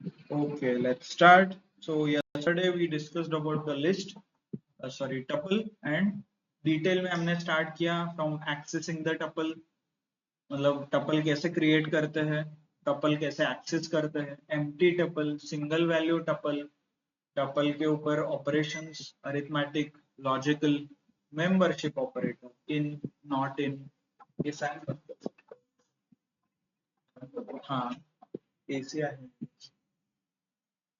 Okay, let's start. So yesterday we discussed about the list, tuple, and detail में हमने start किया from accessing the tuple, मतलब tuple कैसे create करते हैं, tuple कैसे access करते हैं, empty tuple, single value tuple, tuple के ऊपर operations, arithmetic, logical, membership operator, in, not in, ये सारे करते हैं. हाँ, AC आहे.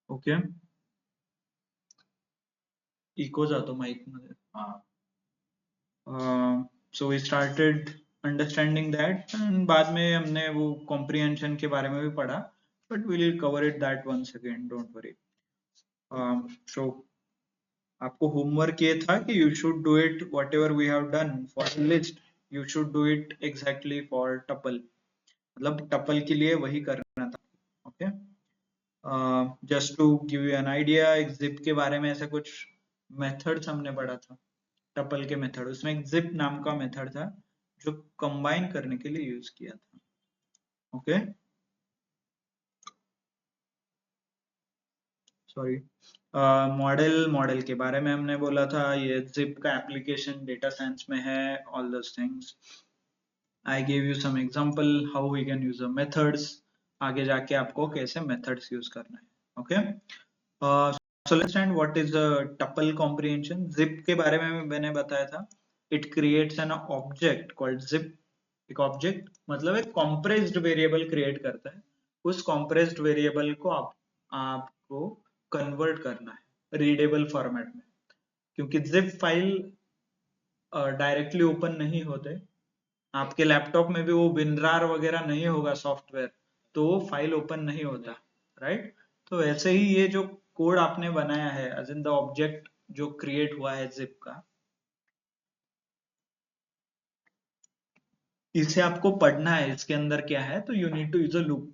Okay. इको जातो माइक मध्ये. So we started understanding that and बाद में हमने वो कॉम्प्रिहेंशन के बारे में भी पढ़ा, but we will cover it that once again, don't worry. So आपको होमवर्क ये था कि you should do it whatever we have done for the list, you should do it exactly for tuple, मतलब tuple के लिए वही करना था. Okay, just to give you an idea, zip के बारे में ऐसा कुछ मेथड्स हमने पढ़ा था टपल के मेथड. उसमें एक जिप नाम का मेथड था जो कंबाइन करने के लिए यूज किया था. Okay, sorry. मॉडल के बारे में हमने बोला था, ये जिप का एप्लीकेशन डेटा साइंस में है, all those things. I give you some example how we can use the methods. आगे जाके आपको कैसे मेथड्स यूज करना है. Okay, so let's understand what is the tuple comprehension. Zip के बारे में मैंने बताया था. It creates an object called zip. एक ऑब्जेक्ट मतलब एक compressed variable create करता है. उस compressed variable को आपको convert करना है readable format में, क्योंकि zip फाइल डायरेक्टली ओपन नहीं होते. आपके लैपटॉप में भी वो WinRAR वगैरह नहीं होगा सॉफ्टवेयर, तो वो फाइल ओपन नहीं होता, राइट. तो वैसे ही ये जो कोड आपने बनाया है एज इन द ऑब्जेक्ट जो क्रिएट हुआ है जिप का, इसे आपको पढ़ना है इसके अंदर क्या है. तो you need to use a loop,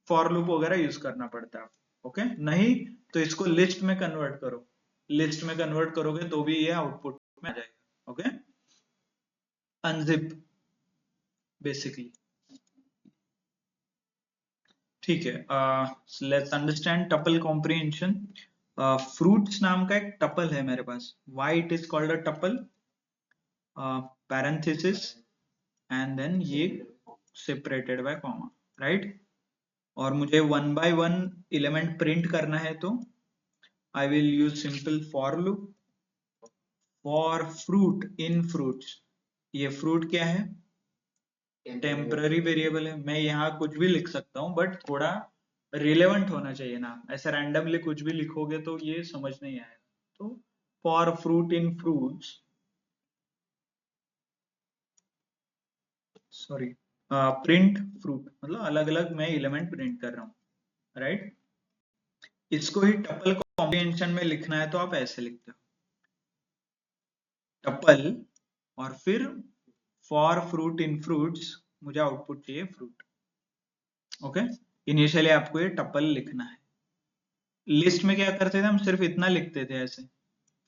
for loop वगैरह यूज करना पड़ता है. ओके, नहीं तो इसको लिस्ट में कन्वर्ट करो, लिस्ट में कन्वर्ट करोगे तो भी ये आउटपुट में आ जाएगा. Okay, unzip basically. ठीक है, let's understand tuple comprehension. Fruits नाम का एक टपल है मेरे पास. Why it is called a tuple? Parenthesis and then ये सेपरेटेड बाय कॉमा, राइट. और मुझे one by one element print करना है तो I will use simple for loop. For fruit in fruits, ये फ्रूट क्या है? टेम्पररी वेरिएबल है. मैं यहाँ कुछ भी लिख सकता हूँ, बट थोड़ा रिलेवेंट होना चाहिए ना. ऐसे रैंडमली कुछ भी लिखोगे तो ये समझ नहीं आएगा. तो for fruit in fruits, sorry, print fruit, मतलब अलग अलग मैं एलिमेंट प्रिंट कर रहा हूँ, राइट. इसको ही टपल कॉम्प्रिहेंशन में लिखना है तो आप ऐसे लिखते हो, टपल और फिर फॉर फ्रूट इन फ्रूट्स, मुझे आउटपुट चाहिए फ्रूट. ओके, इनिशियली आपको ये टपल लिखना है. लिस्ट में क्या करते थे हम, सिर्फ इतना लिखते थे ऐसे,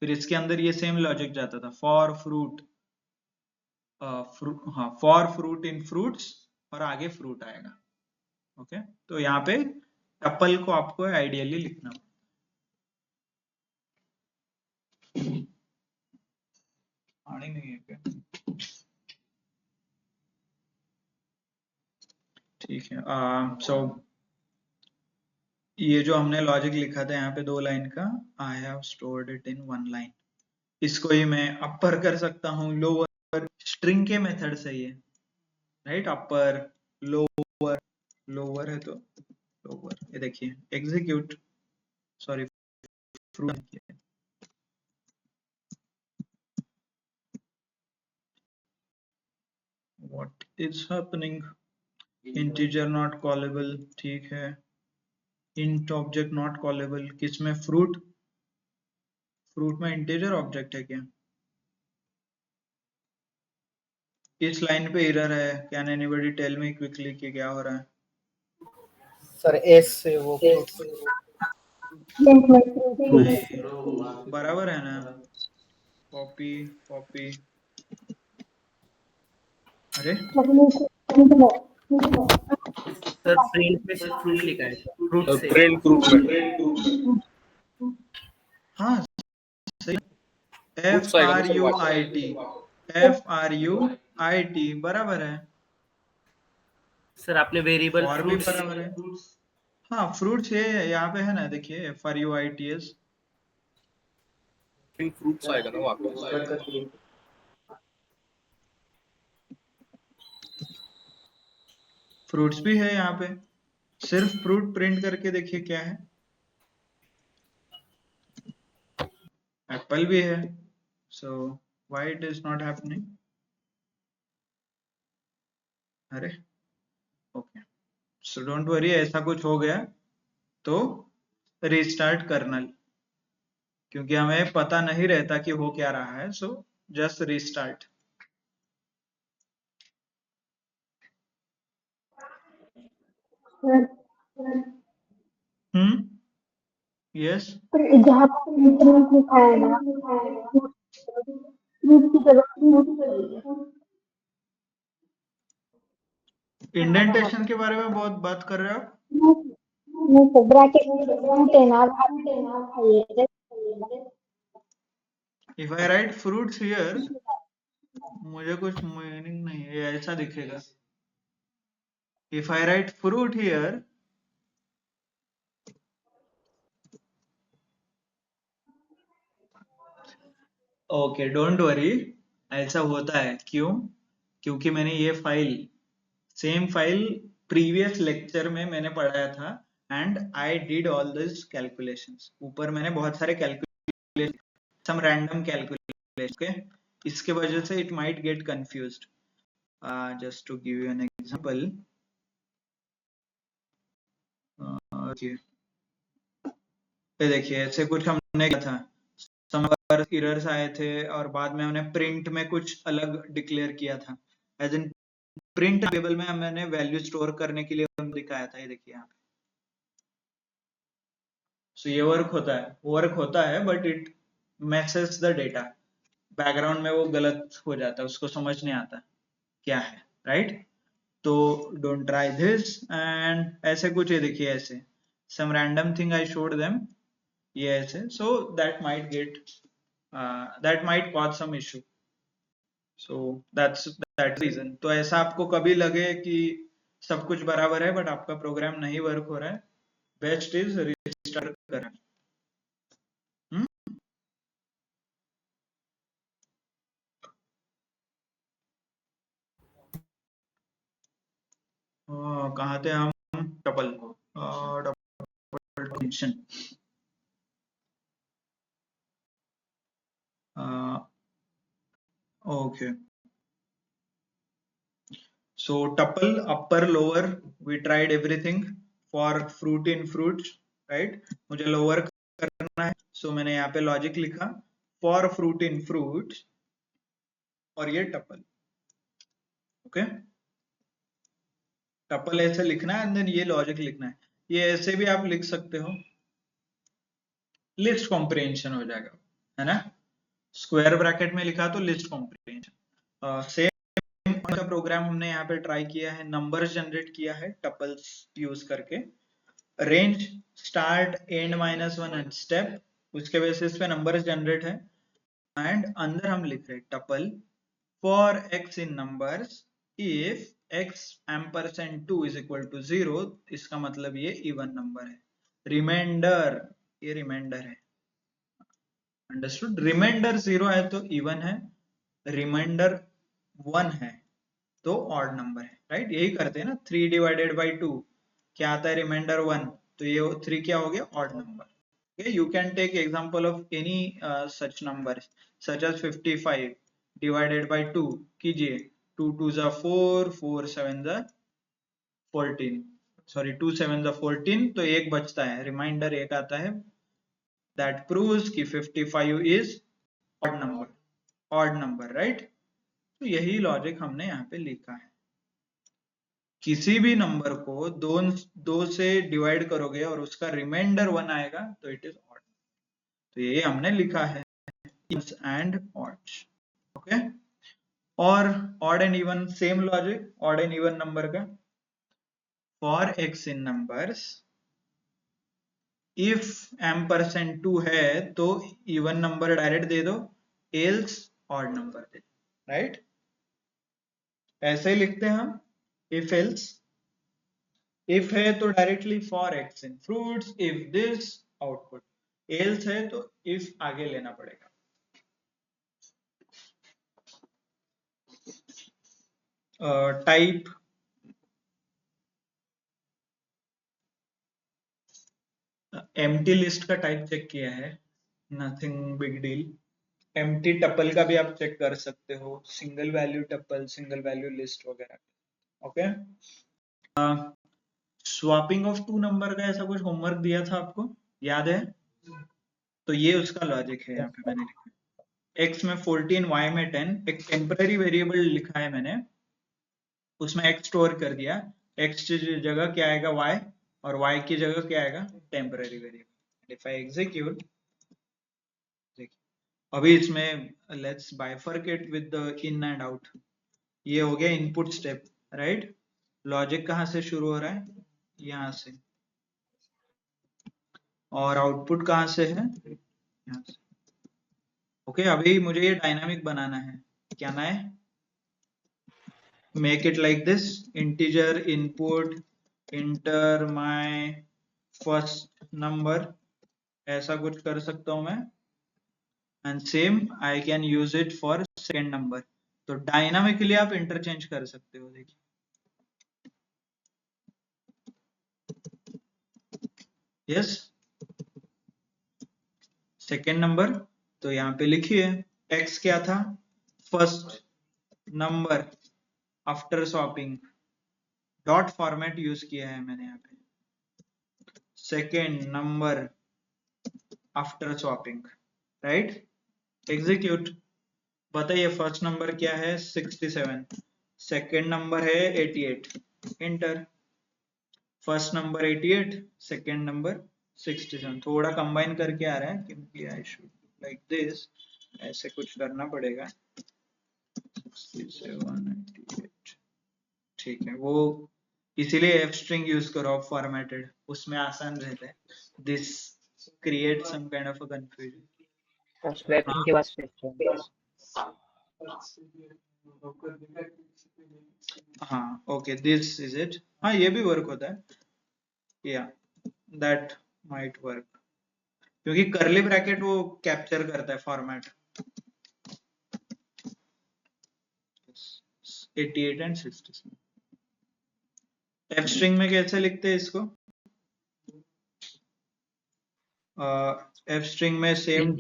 फिर इसके अंदर ये सेम लॉजिक जाता था, फॉर फ्रूट, हाँ, फॉर फ्रूट इन फ्रूट्स और आगे फ्रूट आएगा. ओके, तो यहाँ पे टपल को आपको आइडियली लिखना. पानी नहीं है क्या? ठीक है. सो ये जो हमने लॉजिक लिखा था यहाँ पे 2 लाइन का, I have stored it in 1 line. इसको ही मैं अपर कर सकता हूँ, लोअर, स्ट्रिंग के मेथड से ये, राइट. अपर, लोअर, लोअर है तो लोअर. ये देखिए execute, sorry, fruit. What is happening? Integer not callable, ठीक है. इंट ऑब्जेक्ट नॉट कॉलेबल, किसमें? फ्रूट. फ्रूट में इंटीजर ऑब्जेक्ट है क्या? इस लाइन पे एरर है. Can anybody tell me quickly कि क्या हो रहा है? सर एस से वो नहीं, बराबर है ना. कॉपी कॉपी, अरे सर प्रिंट में सिर्फ फ्रूट लिखा है, फ्रूट से प्रिंट फ्रूट में हाँ सही, फ्रूट्स आएगा ना सर FRUIT बराबर है, सर आपने वेरिएबल और भी फ्रूट्स बराबर है। हाँ फ्रूट्स ये यहाँ पे है ना, देखिए FRUITS, प्रिंट फ्रूट्स आएगा ना वहाँ पे। फ्रूट्स भी है यहाँ पे, सिर्फ फ्रूट प्रिंट करके देखिए क्या है, एप्पल भी है, so why it is not happening, अरे ओके, सो डोंट वरी, ऐसा कुछ हो गया तो रीस्टार्ट कर्नल, क्योंकि हमें पता नहीं रहता कि हो क्या रहा है, सो जस्ट रीस्टार्ट। यस जहाँ पर इंटरनेट लिखा है ना, फ्रूट की जगह फ्रूट चाहिए। इंडेंटेशन के बारे में बहुत बात कर रहे हो आप? नहीं सर, ब्रैकेट में फ्रूट है ना, चाहिए। If I write fruits here, मुझे कुछ मीनिंग नहीं है, ये ऐसा दिखेगा। If I write fruit here, okay don't worry, ऐसा होता है, क्यों? क्योंकि मैंने ये file, same file previous lecture में मैंने पढ़ाया था, and I did all this calculations, ऊपर मैंने बहुत सारे calculation, some random calculation, okay, इसके वजह से it might get confused. Just to give you an example, ये देखिए ऐसे कुछ हमने किया था, सम एरर्स आए थे, और बाद में हमने प्रिंट में कुछ अलग डिक्लेयर किया था, एज इन प्रिंट टेबल में मैंने वैल्यू स्टोर करने के लिए दिखाया था, ये देखिए यहाँ पे। सो ये वर्क होता है but it message the data, background में वो गलत हो जाता है, उसको समझ नहीं आता क्या है, राइट? तो डोंट ट्राई दिस, एंड ऐसे कुछ, ये देखिए ऐसे some random thing I showed them, ये ऐसे, so that might cause some issue, so that's that reason। तो ऐसा आपको कभी लगे कि सब कुछ बराबर है बट आपका प्रोग्राम नहीं वर्क हो रहा है, बेस्ट इज रिस्टार्ट करना। कहाँ थे हम? Tuple function, okay, so tuple upper lower, we tried everything for fruit in fruits, right? मुझे lower करना है, so मैंने यहाँ पे लॉजिक लिखा for fruit in fruits, और ये टपल, ओके, टपल ऐसे लिखना है, एंड देन ये लॉजिक लिखना है, ये ऐसे भी आप लिख सकते हो, लिस्ट कॉम्प्रिहेंशन हो जाएगा, है ना? स्क्वायर ब्रैकेट में लिखा तो लिस्ट कॉम्प्रिहेंशन। सेम का प्रोग्राम हमने यहाँ पे ट्राई किया है, नंबर्स जनरेट किया है टपल्स यूज करके, range start and -1 and step, उसके बेसिस पे नंबर्स जनरेट है, एंड अंदर हम लिख रहे हैं tuple for x in numbers if x (2 is equal to 0, इसका मतलब ये इवन नंबर है, रिमाइंडर, ये रिमाइंडर है, अंडरस्टूड? रिमाइंडर 0 है तो इवन है, रिमाइंडर 1 है तो ऑड नंबर है, राइट? यही करते हैं ना, 3 डिवाइडेड बाई 2 क्या आता है, रिमाइंडर 1, तो ये 3 क्या हो गया, odd number. okay, you can take example of any such numbers such as 55 divided by 2 कीजिए, 2 2s are 4, 4 7s are 14, sorry 2 7s are 14, तो एक बचता है, रिमाइंडर एक आता है, that proves कि 55 is odd number, right? तो यही लॉजिक हमने यहाँ पे लिखा है, किसी भी नंबर को दो से डिवाइड करोगे और उसका रिमाइंडर 1 आएगा तो इट इज ऑड, तो ये हमने लिखा है evens and odds, ओके? और odd and even same logic, odd and even number का, for x in numbers, if m%2 है तो इवन नंबर डायरेक्ट दे दो, एल्स ऑड नंबर दे दो, राइट? ऐसे ही लिखते हैं हम, इफ एल्स, इफ है तो directly for x in fruits, if this output, else है तो इफ आगे लेना पड़ेगा। टाइप एम्प्टी लिस्ट का टाइप चेक किया है, nothing big deal. Empty tuple का भी आप चेक कर सकते हो, single value tuple, single value list वगैरह। Okay, swapping of two number का ऐसा कुछ होमवर्क दिया था आपको, याद है? तो ये उसका लॉजिक है, यहाँ पे मैंने लिखा है x में 14 y में 10, एक टेम्पररी वेरिएबल लिखा है मैंने, उसमें x स्टोर कर दिया, x की जगह क्या आएगा y, और y की जगह क्या आएगा temporary variable. If I execute, अभी इसमें let's bifurcate with the in and out, ये हो गया इनपुट स्टेप, राइट? लॉजिक कहाँ से शुरू हो रहा है, यहाँ से, और आउटपुट कहाँ से है, यहाँ से। ओके, अभी मुझे ये डायनामिक बनाना है, क्या ना है, make it like this, integer input enter my first number, ऐसा कुछ कर सकता हूं मैं, and same I can use it for second number। तो डायनामिकली आप इंटरचेंज कर सकते हो, देखिए यस, सेकेंड नंबर, तो यहाँ पे लिखिए x क्या था, first number after swapping, dot format use किया है मैंने यहाँ पे, second number after swapping, right? Execute, बताइए फर्स्ट नंबर क्या है 67, सेकेंड नंबर है 88, inter, first number 88, second number 67, थोड़ा कंबाइन करके आ रहा है क्योंकि आई शुड लाइक दिस, ऐसे कुछ करना पड़ेगा, 67, 88, ठीक है, वो इसीलिए एफ स्ट्रिंग यूज करो आप फॉर्मेटेड, उसमें आसान रहता है, this create some kind of a confusion. Swapping के बाद स्पेस। हाँ ओके, दिस इज इट, हाँ ये भी वर्क होता है, या दैट माइट वर्क, क्योंकि करली ब्रैकेट वो कैप्चर करता है फॉर्मेट। 88 एंड 67, एफ स्ट्रिंग में कैसे लिखते हैं इसको, एफ स्ट्रिंग में same,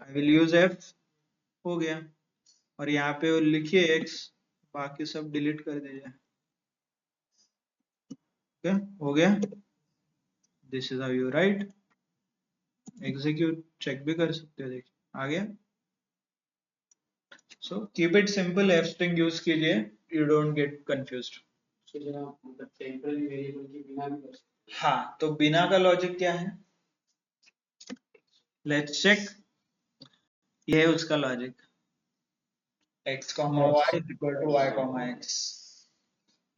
I will use F, हो गया, और यहाँ पे लिखिए x, बाकी सब डिलीट कर दीजिए, ओके हो गया, this is how you write, execute, check भी कर सकते हो, देखिए आ गया। So keep it simple, F string use कीजिए, यू डोंट गेट कंफ्यूज्ड। हाँ, तो बिना का लॉजिक क्या है, लेट्स चेक, ये है उसका logic, x, y equal to y, x,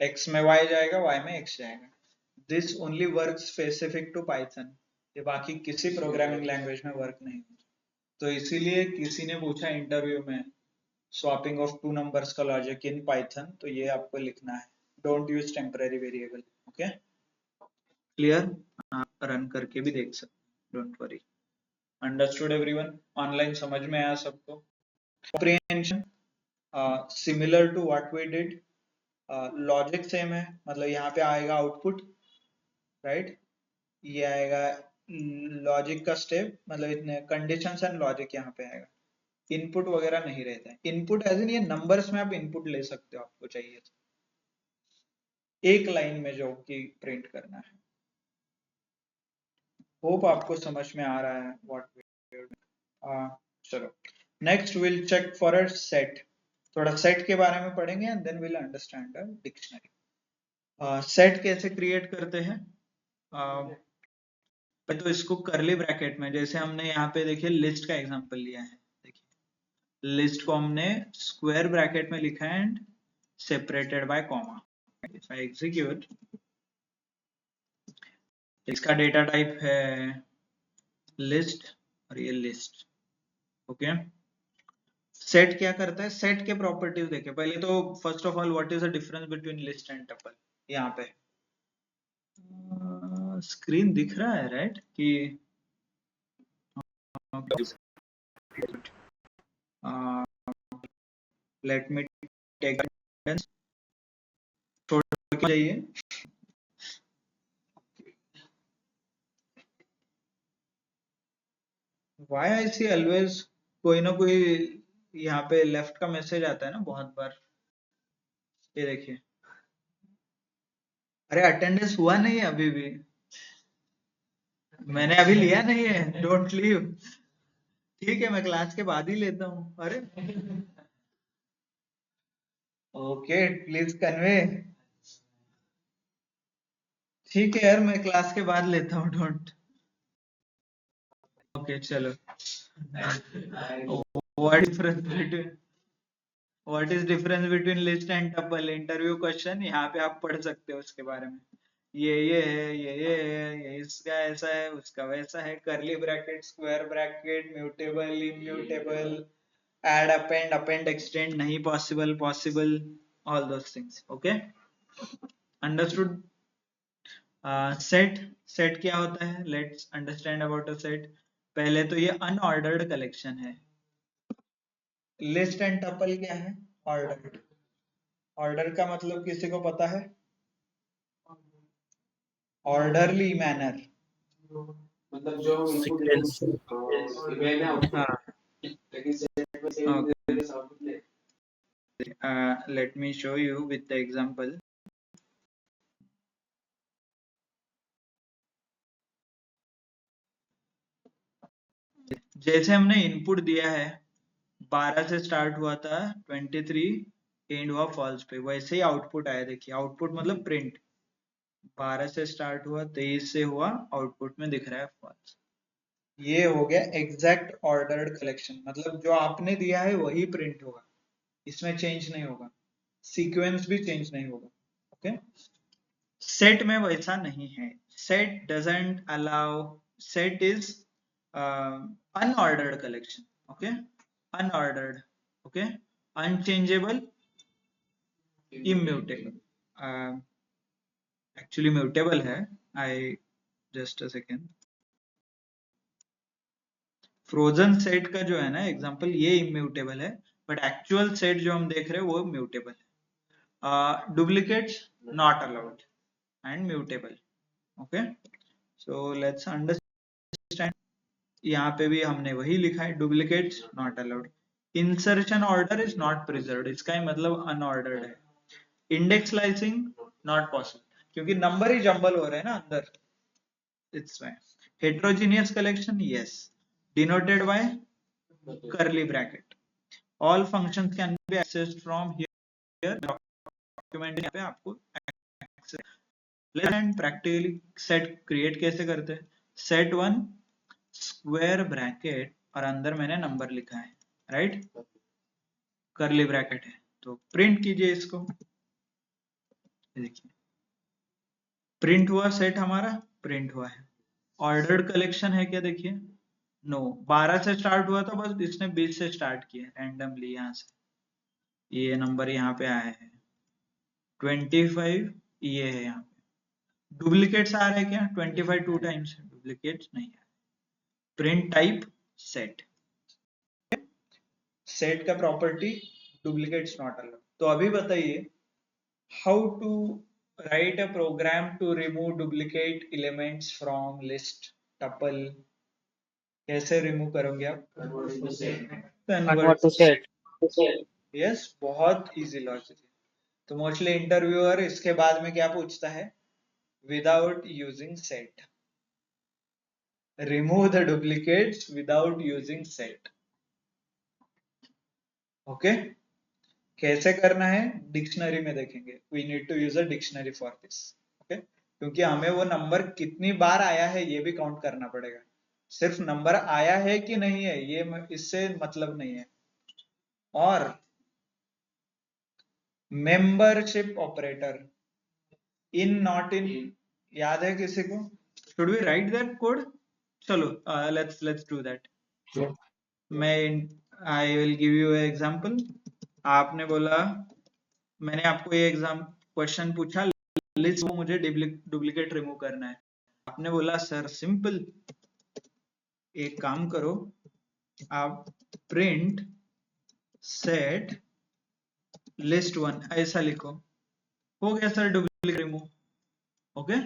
x में y जाएगा, y में x जाएगा, this only work specific to Python, ये बाकी किसी प्रोग्रामिंग लैंग्वेज में वर्क नहीं होता, तो इसीलिए किसी ने पूछा इंटरव्यू में स्वैपिंग ऑफ टू नंबर्स का लॉजिक इन पाइथन, तो ये आपको लिखना है, don't use temporary variable, okay clear, run करके भी देख सकते, don't worry, understood everyone, online समझ में आया सबको, comprehension similar to what we did, logic same है, मतलब यहाँ पे आएगा आउटपुट, राइट, ये आएगा लॉजिक का स्टेप, मतलब इतने कंडीशंस एंड लॉजिक यहाँ पे आएगा, इनपुट वगैरह नहीं रहता है, इनपुट एज इन ये नंबर्स में आप इनपुट ले सकते हो आपको चाहिए तो, एक लाइन में जो कि प्रिंट करना है। होप आपको समझ में आ रहा है व्हाट, चलो next will check for a set, थोड़ा सेट के बारे में पढ़ेंगे and then will understand the dictionary. Set कैसे क्रिएट करते हैं, तो इसको करली ब्रैकेट में, जैसे हमने यहाँ पे देखिए लिस्ट का एग्जांपल लिया है, देखिए लिस्ट को हमने स्क्वायर ब्रैकेट में लिखा है and separated by comma, if I execute, इसका डेटा टाइप है लिस्ट और ये लिस्ट। ओके, सेट क्या करता है? सेट के प्रॉपर्टीज देखे पहले तो। First of all, what is the difference between list and tuple? यहाँ पे स्क्रीन दिख रहा है राइट कि लेट मी टेक अटेंडेंस, छोड़ के जाइए। Why I see always कोई ना कोई यहाँ पे लेफ्ट का मैसेज आता है ना बहुत बार। ये देखिए, अरे अटेंडेंस हुआ नहीं है अभी भी, मैंने अभी लिया नहीं है, डोंट लीव। ठीक है, मैं क्लास के बाद ही लेता हूँ। अरे ओके, प्लीज कन्वे। ठीक है यार, मैं क्लास के बाद लेता हूँ, डोंट। ओके चलो। What is difference between list and tuple? Interview question, यहाँ पे आप पढ़ सकते हो उसके बारे में। ये है, ये है, ये इसका ऐसा है, उसका वैसा है, करली bracket, square bracket, mutable, immutable, add, append, extend, नहीं possible, possible, all those things. Okay, understood? Set क्या होता है? Let's understand about a set. पहले तो ये अनऑर्डर्ड कलेक्शन है। लिस्ट एंड टपल क्या है? ऑर्डर्ड। ऑर्डर का मतलब किसी को पता है? ऑर्डरली मैनर, मतलब जो Sequence. let me show you with the example. जैसे हमने इनपुट दिया है, 12 से स्टार्ट हुआ था, 23 एंड हुआ फॉल्स पे, वैसे ही आउटपुट आया। देखिए, आउटपुट मतलब प्रिंट, 12 से स्टार्ट हुआ, 23 से हुआ, आउटपुट में दिख रहा है फॉल्स। ये हो गया एग्जैक्ट ऑर्डर्ड कलेक्शन, मतलब जो आपने दिया है वही प्रिंट होगा, इसमें चेंज नहीं होगा, सीक्वेंस भी चेंज नहीं होगा। ओके, सेट में वैसा नहीं है। Set doesn't allow, set is unordered collection. Okay, unordered, okay, unchangeable, immutable. Actually mutable है, I just a second. Frozen set का जो है ना एग्जांपल, ये इम्यूटेबल है, बट एक्चुअल सेट जो हम देख रहे हैं वो म्यूटेबल है। Duplicates not allowed and mutable. Okay, so let's understand. यहाँ पे भी हमने वही लिखा है, duplicates not allowed. Insertion order is not preserved, इसका ही मतलब अनऑर्डर्ड है। इंडेक्स स्लाइसिंग नॉट पॉसिबल, क्योंकि नंबर ही जंबल हो रहे हैं ना अंदर। It's fine. Heterogeneous collection, yes, denoted by curly bracket. All functions can be accessed from here. Document यहाँ पे आपको access and practically set create कैसे करते हैं? सेट वन स्क्वायर ब्रैकेट और अंदर मैंने नंबर लिखा है, राइट, करली ब्रैकेट है, तो प्रिंट कीजिए इसको। देखिए, प्रिंट हुआ, सेट हमारा प्रिंट हुआ है। ऑर्डर्ड कलेक्शन है क्या? देखिए, नो, 12 से स्टार्ट हुआ था, बस इसने 20 से स्टार्ट किया रैंडमली, यहाँ से ये नंबर यहाँ पे आया है, 25 ये है। यहाँ पे डुप्लीकेट्स आ रहे हैं क्या? 25 टू टाइम्स, डुप्लीकेट्स नहीं है। प्रिंट टाइप सेट, सेट का प्रॉपर्टी डुप्लीकेट्स नॉट अलाउड। तो अभी बताइए, how to write a program to remove duplicate elements from list tuple? कैसे रिमूव करोगे आप? Convert to set. यस, बहुत इजी लॉजिक है। तो मोस्टली इंटरव्यूअर इसके बाद में क्या पूछता है? Without using set, remove the duplicates without using set. Okay, कैसे करना है डिक्शनरी में देखेंगे। we need to use a dictionary for this. Okay, क्योंकि हमें वो नंबर कितनी बार आया है ये भी काउंट करना पड़ेगा, सिर्फ नंबर आया है कि नहीं है ये इससे मतलब नहीं है। और membership operator, in not in याद है किसी को? Should we write that code? चलो लेट्स डू दैट. मैं I will give you example. आपने बोला, मैंने आपको ये एग्जाम क्वेश्चन पूछा, लिस्ट को मुझे डुप्लीकेट रिमूव करना है. आपने बोला सर सिंपल, एक काम करो, आप प्रिंट सेट लिस्ट वन ऐसा लिखो. हो गया sir duplicate remove. Okay,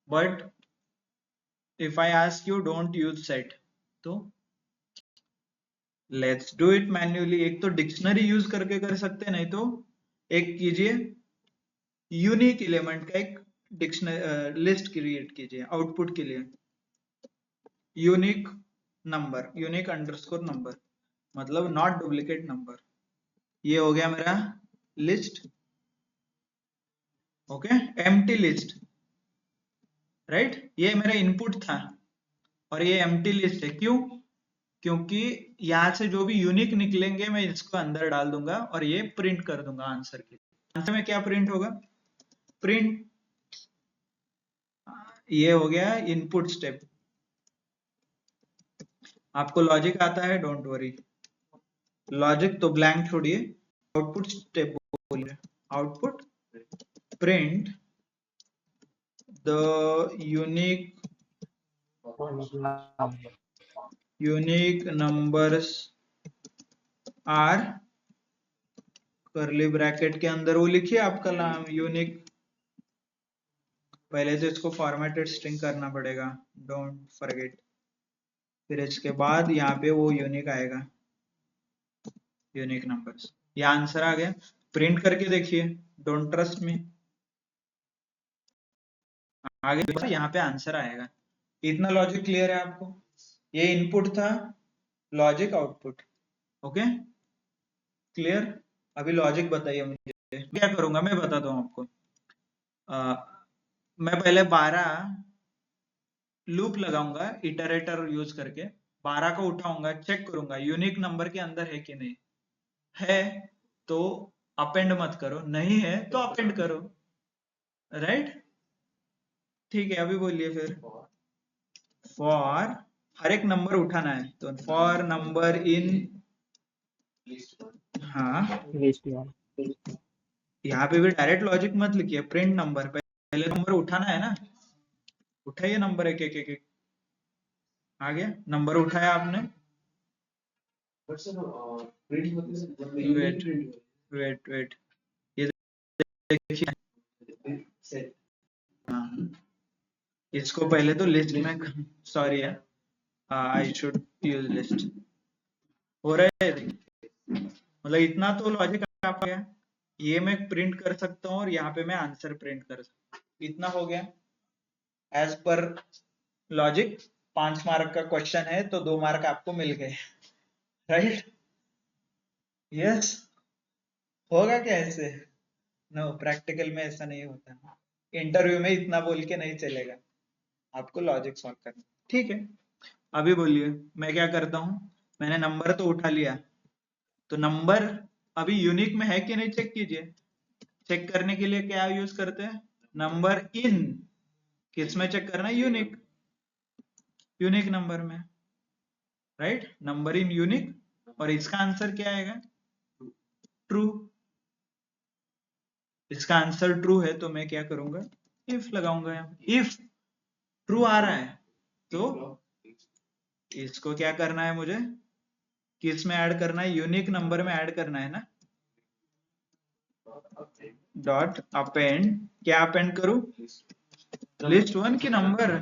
but if I ask you don't use set, तो लेट्स डू इट मैन्युअली. एक तो डिक्शनरी यूज करके कर सकते हैं, नहीं तो एक कीजिए यूनिक एलिमेंट का एक डिक्शनरी लिस्ट क्रिएट कीजिए आउटपुट के लिए. Unique number, unique underscore number, मतलब नॉट डुप्लीकेट नंबर. ये हो गया मेरा list. Okay, empty list, right. ये मेरा इनपुट था और ये एम्प्टी लिस्ट है. क्यों? क्योंकि यहां से जो भी यूनिक निकलेंगे मैं इसको अंदर डाल दूंगा और ये प्रिंट कर दूंगा आंसर के. आंसर में क्या प्रिंट होगा? प्रिंट. ये हो गया इनपुट स्टेप. आपको लॉजिक आता है? डोंट वरी, लॉजिक तो ब्लैंक छोड़िए. आउटपुट स्टेप बोलिए. Output print the unique numbers are, curly bracket के अंदर वो लिखिए आपका नाम यूनिक. पहले तो इसको फॉर्मेटेड स्ट्रिंग करना पड़ेगा, डोंट फॉरगेट. फिर इसके बाद यहाँ पे वो यूनिक आएगा, यूनिक नंबर्स. ये आंसर आ गया. प्रिंट करके देखिए, डोंट ट्रस्ट मी. आगे यहाँ पे आंसर आएगा. इतना लॉजिक क्लियर है आपको? ये इनपुट था, लॉजिक आउटपुट. Okay clear? अभी लॉजिक बताइए मुझे. क्या करूंगा मैं बताता हूँ आपको. मैं पहले 12 लूप लगाऊंगा इटरेटर यूज करके. 12 को उठाऊंगा, चेक करूंगा यूनिक नंबर के अंदर है कि नहीं. है तो अपेंड मत करो, नहीं है तो अपेंड करो, राइट. ठीक है, अभी बोलिए फिर. फॉर हर एक नंबर उठाना है तो फॉर नंबर इन, हाँ यहाँ पे भी डायरेक्ट लॉजिक मत लिखिए. प्रिंट नंबर, पहले नंबर उठाना है ना. उठाइए नंबर एक एक एक एक. आ गया नंबर उठाया आपने. वेट वेट, ये देखिए. हाँ, इसको पहले तो लिस्ट में, सॉरी है, आई शुड यूज लिस्ट. हो रहा है, मतलब इतना तो लॉजिक आपका गया. ये मैं प्रिंट कर सकता हूँ और यहाँ पे मैं आंसर प्रिंट कर सकता हूँ. इतना हो गया. एज पर लॉजिक 5 मार्क का क्वेश्चन है तो 2 मार्क आपको मिल गए, राइट. यस, होगा क्या ऐसे? नो, प्रैक्टिकल में ऐसा नहीं होता. इंटरव्यू में इतना बोल के नहीं चलेगा, आपको लॉजिक सॉल्व करना. ठीक है, अभी बोलिए मैं क्या करता हूँ. मैंने नंबर तो उठा लिया, तो नंबर अभी यूनिक में है कि नहीं चेक कीजिए. चेक करने के लिए क्या यूज करते हैं? Number in. किस में चेक करना है? यूनिक, यूनिक नंबर में, राइट. Number in unique. और इसका आंसर क्या आएगा? ट्रू. इसका आंसर ट्रू है तो मैं क्या करूंगा? इफ लगाऊंगा. इफ ट्रू आ रहा है तो इसको क्या करना है मुझे? किस में ऐड करना है? यूनिक नंबर में ऐड करना है ना. Dot append. क्या अपेंड करूं? लिस्ट वन की नंबर.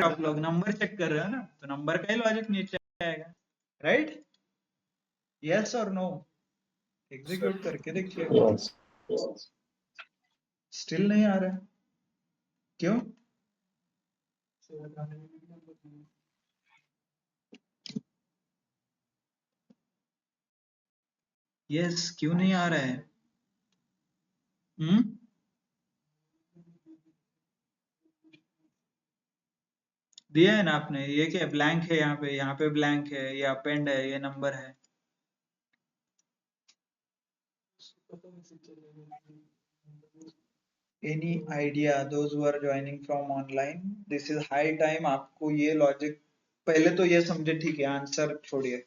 आप लोग नंबर चेक कर रहे हो ना, तो नंबर का ही लॉजिक नीचे आएगा, राइट. यस और नो? एग्जीक्यूट करके देखिए. स्टिल नहीं आ रहा, क्यों? यस, क्यों नहीं आ रहा है? दिया है ना आपने. ये क्या ब्लैंक है? यहाँ पे ब्लैंक है. ये अपेंड है, ये नंबर है. Any idea those who are joining from online? This is high time आपको ये लॉजिक पहले तो ये समझे, ठीक है, आंसर छोड़िए,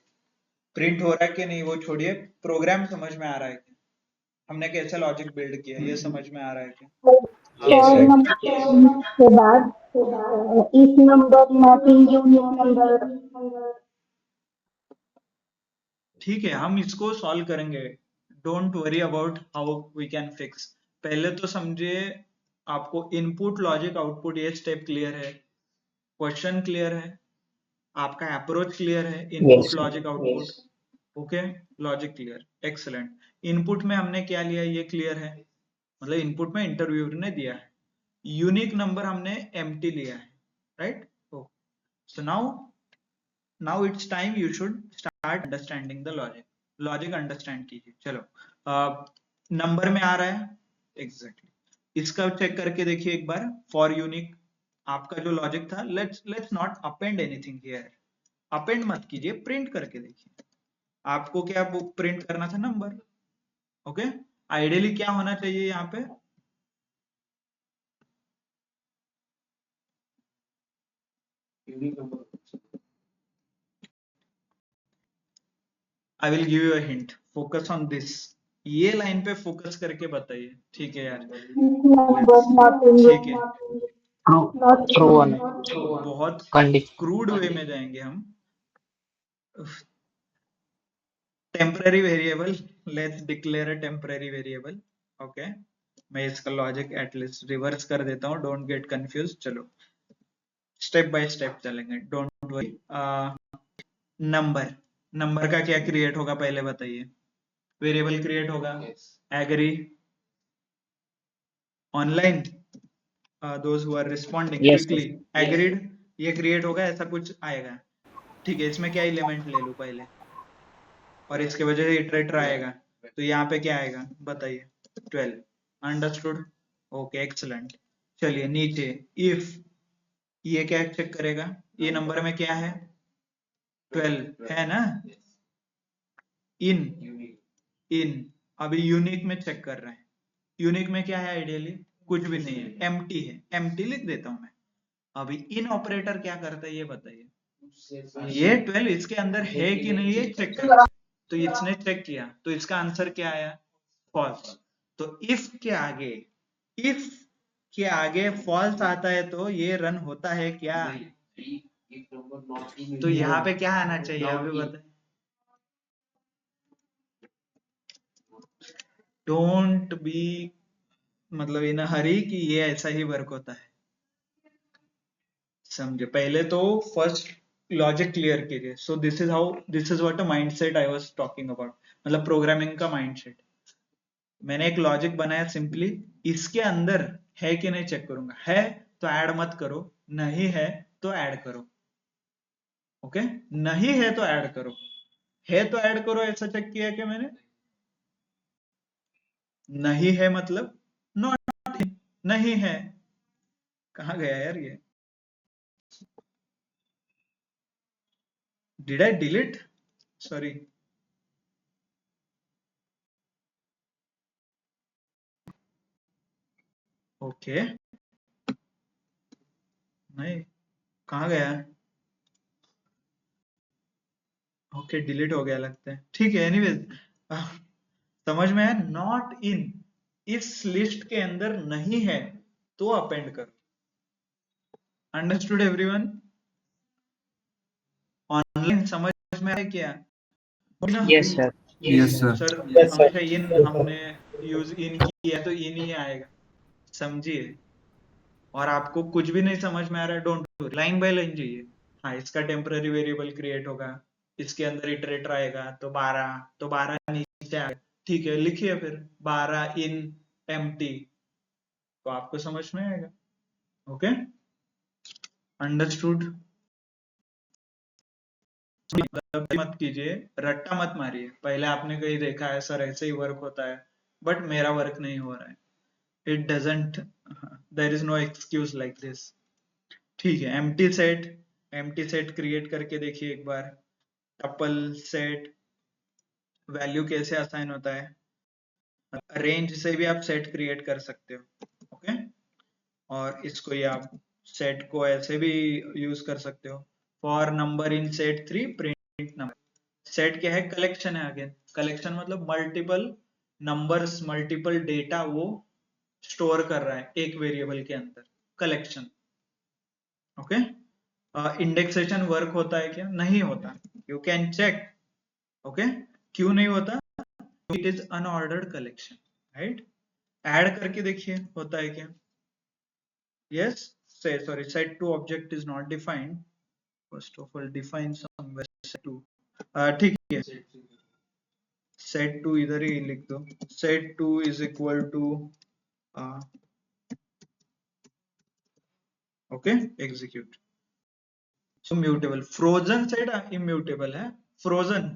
प्रिंट हो रहा है कि नहीं वो छोड़िए, प्रोग्राम समझ में आ रहा है क्या, हमने कैसे लॉजिक बिल्ड किया ये समझ में आ रहा है क्या? फोर नंबर के बाद इस नंबर मैपिंग यूनिक नंबर। ठीक है, हम इसको सॉल्व करेंगे, don't worry about how we can fix. पहले तो समझिए, आपको इनपुट लॉजिक आउटपुट ये स्टेप क्लियर है, क्वेश्चन क्लियर है, आपका अप्रोच क्लियर है, input logic output, okay, logic clear, excellent. Input में हमने क्या लिया ये क्लियर है, मतलब इनपुट में इंटरव्यूअर ने दिया है, यूनिक नंबर हमने एम्प्टी लिया है, right? So now it's time you should start understanding the logic. Logic understand कीजिए। चलो, नंबर में आ रहा है एग्जैक्टली, इसका चेक करके देखिए एक बार। फॉर यूनिक आपका जो लॉजिक था, let's not append anything here, append मत कीजिए, प्रिंट करके देखिए। आपको क्या प्रिंट करना था? Number, okay. आइडियली क्या होना चाहिए यहाँ पे? Unique number. I will give you a hint, focus on this, ये लाइन पे फोकस करके बताइए, ठीक है यार? नंबर नॉट इन ठीक है, ट्रू होने बहुत कंडीशन। क्रूड वे में जाएंगे हम। Temporary variable, let's declare a temporary variable, okay. मैं इसका लॉजिक एटलीस्ट रिवर्स कर देता हूँ, डोंट गेट कंफ्यूज। चलो स्टेप बाय स्टेप चलेंगे, डोंट वरी। नंबर, नंबर का क्या क्रिएट होगा पहले बताइए? वेरिएबल क्रिएट होगा, agree, online, those who are responding yes quickly, agreed, ये क्रिएट होगा, ऐसा कुछ आएगा, ठीक है। इसमें क्या एलिमेंट ले लूं पहले, और इसके वजह से इटरेटर आएगा, तो यहाँ पे क्या आएगा बताइए? 12, अंडरस्टूड, ओके, एक्सलेंट। चलिए नीचे, इफ, ये क्या चेक करेगा, ये नंबर में क्या है? 12 है ना? इन, इन, अभी यूनिक में चेक कर रहे हैं, यूनिक में क्या है? आइडियली कुछ भी नहीं है, एम्प्टी है, एम्प्टी लिख देता हूं मैं। अभी इन ऑपरेटर क्या करता है ये बताइए? ये 12 इसके अंदर है कि नहीं ये चेक करता है, तो इसने चेक किया, तो इसका आंसर क्या आया? फॉल्स। तो इफ के आगे फॉल्स आता है तो ये रन होता है क्या? तो यहाँ पे क्या आना चाहिए अभी बताइए? डोंट बी मतलब इन हरी कि ये ऐसा ही वर्क होता है, समझे? पहले तो फर्स्ट लॉजिक क्लियर कीजिए। So this is what a mindset I was talking about, मतलब प्रोग्रामिंग का माइंडसेट। मैंने एक लॉजिक बनाया सिंपली, इसके अंदर है कि नहीं चेक करूंगा, है तो ऐड मत करो, नहीं है तो ऐड करो, ओके? नहीं है तो ऐड करो, है तो ऐड करो, ऐसा चेक किया क्या मैंने? नहीं है मतलब नॉट, नहीं है, कहाँ गया यार ये? Did I delete? Sorry, okay, नहीं, कहाँ गया? ओके, डिलीट हो गया लगता है, ठीक है। एनीवेज, समझ में है? नॉट इन, इस लिस्ट के अंदर नहीं है तो अपेंड करो, अंडरस्टूड एवरीवन? ऑनलाइन समझ में आया क्या? ना yes sir. Yes sir. Sir, हमेशा इन हमने यूज इन किया तो इन ही आएगा, समझिए? और आपको कुछ भी नहीं समझ में आ रहा है, डोंट, लाइन बाय लाइन जाइए। हाँ, इसका टेम्पररी वेरिएबल क्रिएट होगा, इसके अंदर इटरेटर आएगा, तो 12, तो 12 नीचे आएगा, ठीक है, लिखिए फिर 12 इन एम्प्टी, तो आपको समझ में आएगा, ओके, अंडरस्टूड? मत कीजिए, रट्टा मत मारिए, पहले आपने कहीं देखा है सर ऐसे ही वर्क होता है, बट मेरा वर्क नहीं हो रहा है, it doesn't, there is no excuse like this, ठीक है। एम्प्टी सेट क्रिएट करके देखिए एक बार, टपल सेट वैल्यू कैसे असाइन होता है, रेंज से भी आप सेट क्रिएट कर सकते हो, ओके? और इसको ये आप सेट को ऐसे भी यूज कर सकते हो, for number in set 3 print number. Set क्या है? कलेक्शन है। अगेन कलेक्शन मतलब मल्टीपल नंबर्स, मल्टीपल डेटा वो स्टोर कर रहा है एक वेरिएबल के अंदर, कलेक्शन। ओके, इंडेक्सेशन वर्क होता है क्या? नहीं होता, यू कैन चेक। ओके, क्यों नहीं होता? It is unordered collection, right? Add करके देखिए होता है क्या? yes sorry, set to object is not defined. First of all define somewhere set to, ठीक है, set to इधर ही लिख दो, set to is equal to okay execute. so mutable, frozen set immutable है, frozen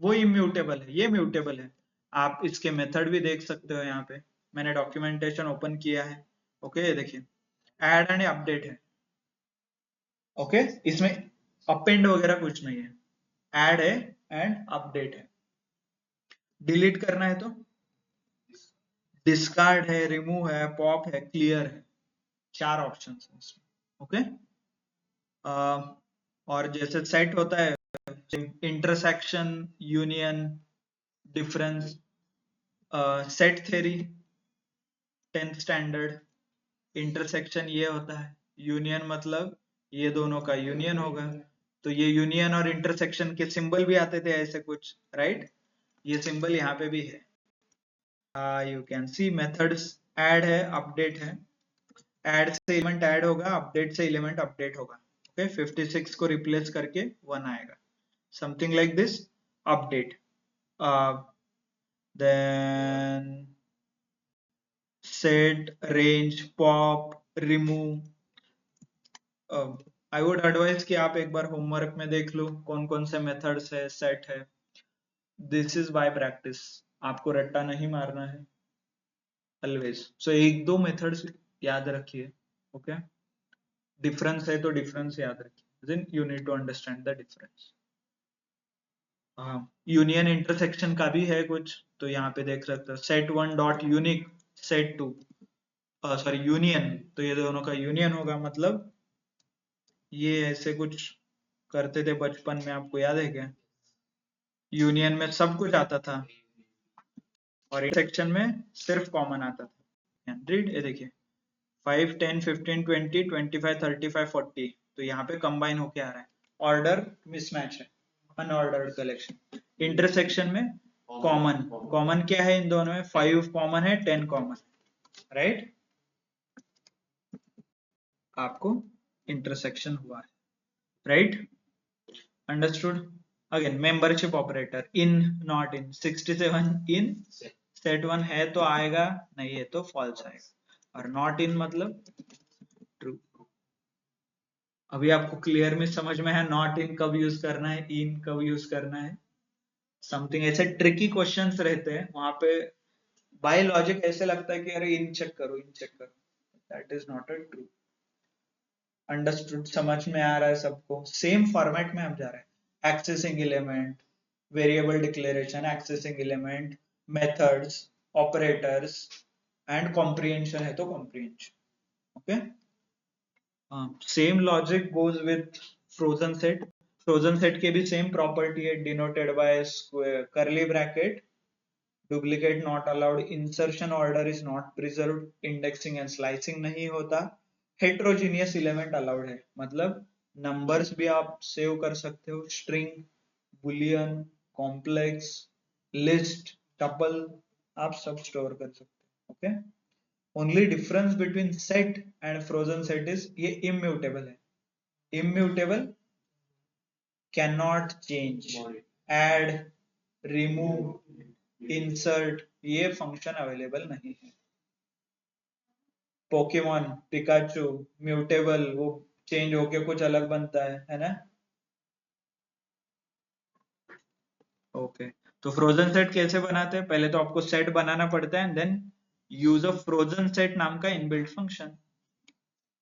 वो immutable है, ये mutable है। आप इसके मेथड भी देख सकते हो, यहाँ पे मैंने डॉक्यूमेंटेशन ओपन किया है। ओके, देखिए ऐड एंड अपडेट है। ओके, इसमें अपेंड वगैरह कुछ नहीं है, ऐड है एंड अपडेट है। डिलीट करना है तो डिस्कार्ड है, रिमूव है, पॉप है, क्लियर है, 4 ऑप्शन है इसमें। ओके, और जैसे सेट होता है intersection, union, difference, set theory 10th standard. Intersection ये होता है, यूनियन मतलब ये दोनों का यूनियन होगा, तो ये यूनियन और इंटरसेक्शन के सिंबल भी आते थे ऐसे कुछ, राइट? ये सिंबल यहाँ पे भी है। You can see methods, add है, अपडेट है। ऐड से एलिमेंट ऐड होगा, अपडेट से एलिमेंट अपडेट होगा। ओके, 56 को रिप्लेस करके 1 आएगा, something like this. Update, then set, range, pop, remove. I would advise कि आप एक बार होमवर्क में देख लो कौन कौन से मेथड्स है, सेट है। दिस इज बाय प्रैक्टिस, आपको रट्टा नहीं मारना है ऑलवेज। सो एक दो मेथड्स याद रखिए। ओके, डिफरेंस है तो डिफरेंस याद रखिए, then you need to understand the difference. हाँ, यूनियन इंटरसेक्शन का भी है कुछ, तो यहाँ पे देख सकते हो set 1 dot unique, set 2 sorry union, तो ये दोनों का यूनियन होगा। मतलब ये ऐसे कुछ करते थे बचपन में, आपको याद है क्या? यूनियन में सब कुछ आता था और इंटरसेक्शन में सिर्फ कॉमन आता था। रीड, ये देखिए 5 10 15 20 25 35 40, तो यहाँ पे कंबाइन होके आ रहा है, ऑर्डर मिसमैच है, अनऑर्डर्ड कलेक्शन। इंटरसेक्शन में कॉमन, कॉमन क्या है इन दोनों में? 5 कॉमन है, 10 कॉमन, राइट? आपको इंटरसेक्शन हुआ है, right? Understood? Again membership operator, in not in, 67 in, set 1 है तो आएगा, नहीं है तो फॉल्स आएगा, और नॉट इन मतलब ट्रू। अभी आपको क्लियर में समझ में है नॉट इन कब यूज करना है, इन कब यूज करना है? समथिंग ऐसे ट्रिकी क्वेश्चंस रहते हैं वहां पे, बाय लॉजिक ऐसे लगता है कि अरे इन चेक करो, इन चेक करो, that is not a true. Understood? समझ में आ रहा है सबको? सेम फॉर्मेट में हम जा रहे हैं, accessing element, variable declaration, accessing element, methods, operators and comprehension है तो comprehension. Okay, same logic goes with frozen set. Frozen set के भी सेम प्रॉपर्टी है, denoted by curly bracket, duplicate not allowed, insertion order is not preserved, indexing and slicing नहीं होता, heterogeneous element allowed है, मतलब numbers भी आप save कर सकते हो, string, Boolean, complex, list, tuple, आप सब स्टोर कर सकते हो। Okay, only difference between set and frozen set is ये इम्यूटेबल है, immutable, can not change, add, remove, insert, ये फंक्शन अवेलेबल नहीं है। पोकेमॉन, पिकाचू, म्यूटेबल, वो चेंज होके कुछ अलग बनता है ना? ओके, तो फ्रोजन सेट कैसे बनाते हैं? पहले तो आपको सेट बनाना पड़ता है, then use a frozen set नाम का inbuilt function,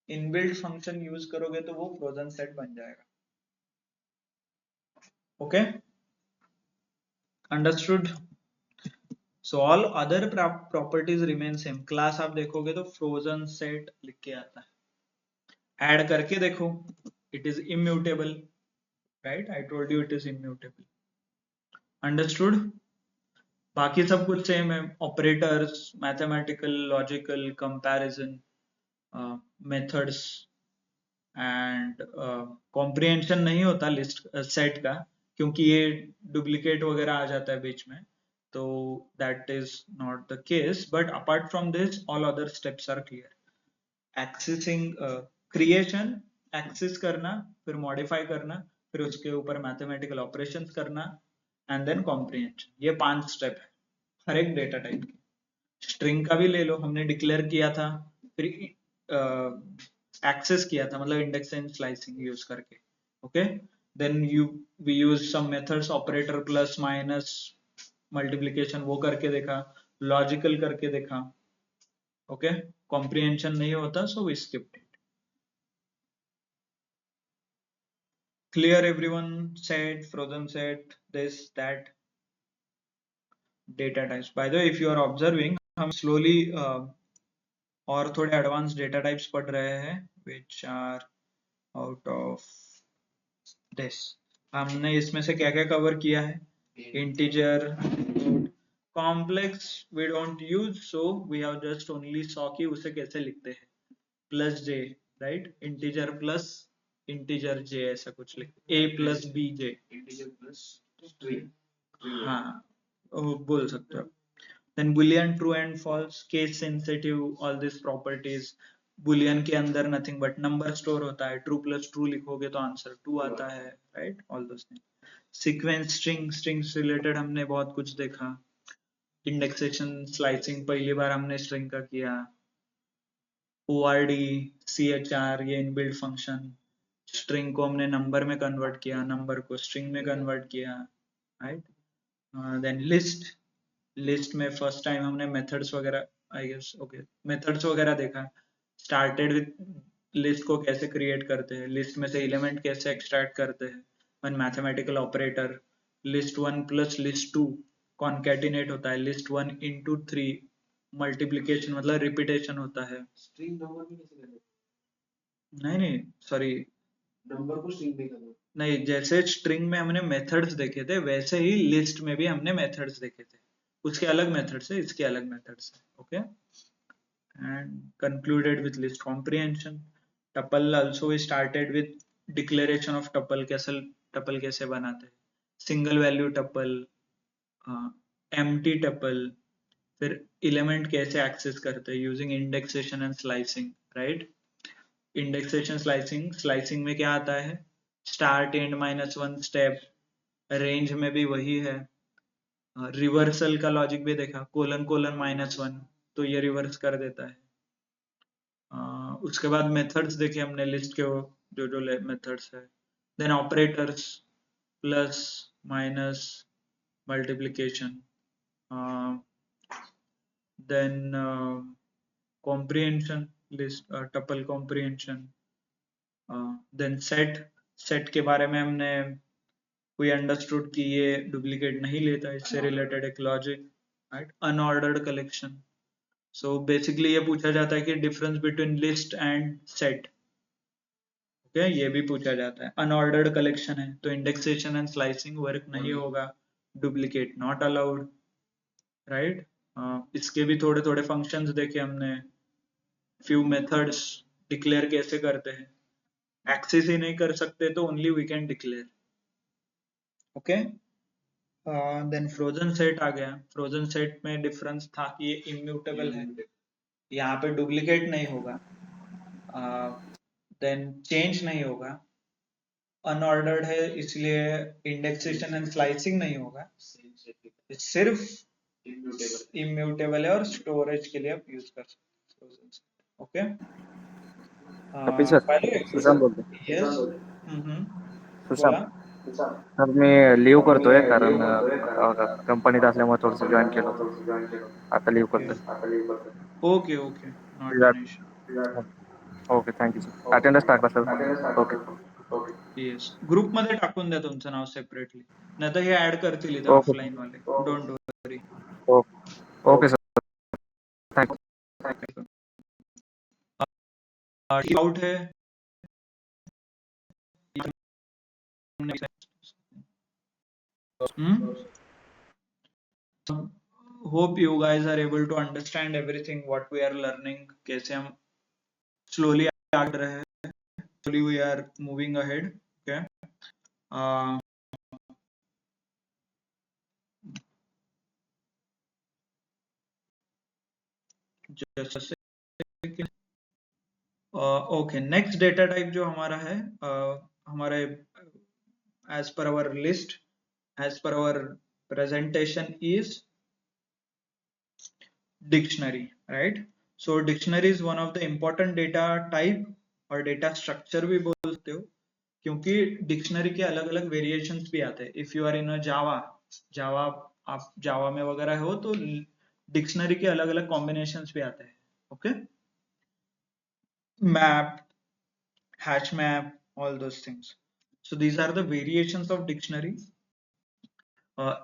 inbuilt function use करोगे तो वो फ्रोजन सेट बन जाएगा। Okay, understood? So all other properties remain same. Class आप देखोगे तो फ्रोजन सेट लिख के आता है। ऐड करके देखो, it is immutable, right? I told you it is immutable. Understood? बाकी सब कुछ सेम है, operators, mathematical, logical, comparison, methods and comprehension नहीं होता लिस्ट सेट का, क्योंकि ये डुप्लीकेट वगैरह आ जाता है बीच में, तो that is not the case. But apart from this all other steps are clear. Accessing, creation, access करना, फिर मॉडिफाई करना, फिर उसके ऊपर मैथमेटिकल ऑपरेशंस करना, एंड देन कॉम्प्रिहेंशन। ये 5 स्टेप है हर एक डेटा टाइप की। स्ट्रिंग का भी ले लो, हमने डिक्लेयर किया था, फिर एक्सेस किया था, मतलब इंडेक्स एंड स्लाइसिंग यूज करके। Okay, then we use some methods, operator, plus, minus, multiplication, वो करके देखा, लॉजिकल करके देखा। ओके, कॉम्प्रिहेंशन नहीं होता, so we skipped it. Clear everyone? Set, frozen set, this that, data types. By the way, if you are observing, हम slowly और थोड़े एडवांस डेटा टाइप्स पढ़ रहे हैं, which are out of this। हमने इसमें से क्या क्या कवर किया है? Integer, complex we don't use, so we have just only saw कि उसे कैसे लिखते हैं, प्लस जे, राइट? इंटीजर प्लस इंटीजर जे, ऐसा कुछ लिखते, a plus b j, integer plus string, हाँ वो बोल सकते हो। then boolean, true and false, case sensitive, all these properties। boolean के अंदर nothing but number store होता है, true plus true लिखोगे तो आंसर 2 आता है, right? all those things। sequence, string, strings related हमने बहुत कुछ देखा। indexation, slicing पहली बार हमने string का किया। ord, chr, ये इनबिल्ट फंक्शन। string को हमने नंबर में कन्वर्ट किया, नंबर को string में कन्वर्ट किया, right? then लिस्ट में फर्स्ट टाइम हमने मेथड्स वगैरह, आई गेस, ओके, मेथड्स वगैरह देखा। स्टार्टेड विद लिस्ट को कैसे क्रिएट करते हैं, लिस्ट में से एलिमेंट कैसे एक्सट्रैक्ट करते हैं, one mathematical operator, list 1 plus list 2 concatenate होता है, लिस्ट 1 into 3 मल्टीप्लिकेशन मतलब रिपीटेशन होता है। स्ट्रिंग नंबर भी कैसे करें? नहीं सॉरी, नंबर को स्ट्रिंग में करना। नहीं, जैसे स्ट्रिंग में हमने मेथड्स देखे थे, वैसे ही लिस्ट में भी हमने मेथड्स देखे थे। उसके अलग मेथड्स है, इसके अलग मेथड्स है। Okay, and concluded with list comprehension। tuple also we started with declaration of tuple, कैसे बनाते हैं, single value tuple, empty tuple, फिर element कैसे access करते हैं using indexation and slicing, right? indexation, slicing में क्या आता है, start, end, -1 step, range में भी वही है। रिवर्सल का लॉजिक भी देखा, कोलन कोलन -1, तो ये रिवर्स कर देता है। उसके बाद मेथड्स देखे हमने, लिस्ट के वो जो मेथड्स है। Then operators, plus, minus, multiplication, then comprehension, list tuple comprehension, then set के बारे में हमने वी अंडरस्टूड कि ये डुप्लीकेट नहीं लेता, इससे रिलेटेड एक logic, right? Unordered collection, so basically ये पूछा जाता है कि difference between list and set. Okay, ये भी पूछा जाता है। अनऑर्डर्ड कलेक्शन है तो इंडेक्सेशन एंड स्लाइसिंग वर्क नहीं होगा, डुप्लीकेट नॉट अलाउड, राइट? इसके भी थोड़े थोड़े फंक्शंस देखे हमने, फ्यू मेथड्स, डिक्लेयर कैसे करते हैं, एक्सेस ही नहीं कर सकते तो only we can declare. Okay, then frozen set आ गया। फ्रोजन सेट में डिफरेंस था कि ये इम्यूटेबल है, यहाँ पे डुप्लीकेट नहीं होगा, देन चेंज नहीं होगा, अनऑर्डर्ड है इसलिए इंडेक्सेशन एंड स्लाइसिंग नहीं होगा, सिर्फ इम्यूटेबल है और स्टोरेज के लिए आप यूज कर सकते हैं। ओके, कपिल सर, सुशांत बोलतो. यस, सुशांत बोला। सर, मी लिव्ह करतोय कारण कंपनीत असल्यामुळे थोडंसं जॉईन केलं होतं. आता लिव्ह करतोय. Okay okay, not an issue. Okay, thank you sir. Attendance टाका सर. ओके. येस, ग्रुप मध्ये टाकून द्या तुमचं नाव सेपरेटली, नाही तर हे ऍड करतील इथे ओके. ऑफलाईन वाले, don't worry. Okay. Okay sir, thank you. Out है। Hope you guys are able to understand everything what we are learning, कैसे हम slowly आगे रहे हैं, slowly we are moving ahead. Okay. just a second. Okay, next data type जो हमारा है, हमारे as per our list, as per our presentation is dictionary, right? So dictionary is one of the important data type और data structure भी बोल सकते हो, क्योंकि डिक्शनरी के अलग अलग वेरिएशंस भी आते हैं. इफ यू आर इन अ जावा आप जावा में वगैरह हो तो डिक्शनरी के अलग अलग कॉम्बिनेशंस भी आते हैं. Okay, map, hash map, all those things. So these are the variations of dictionary.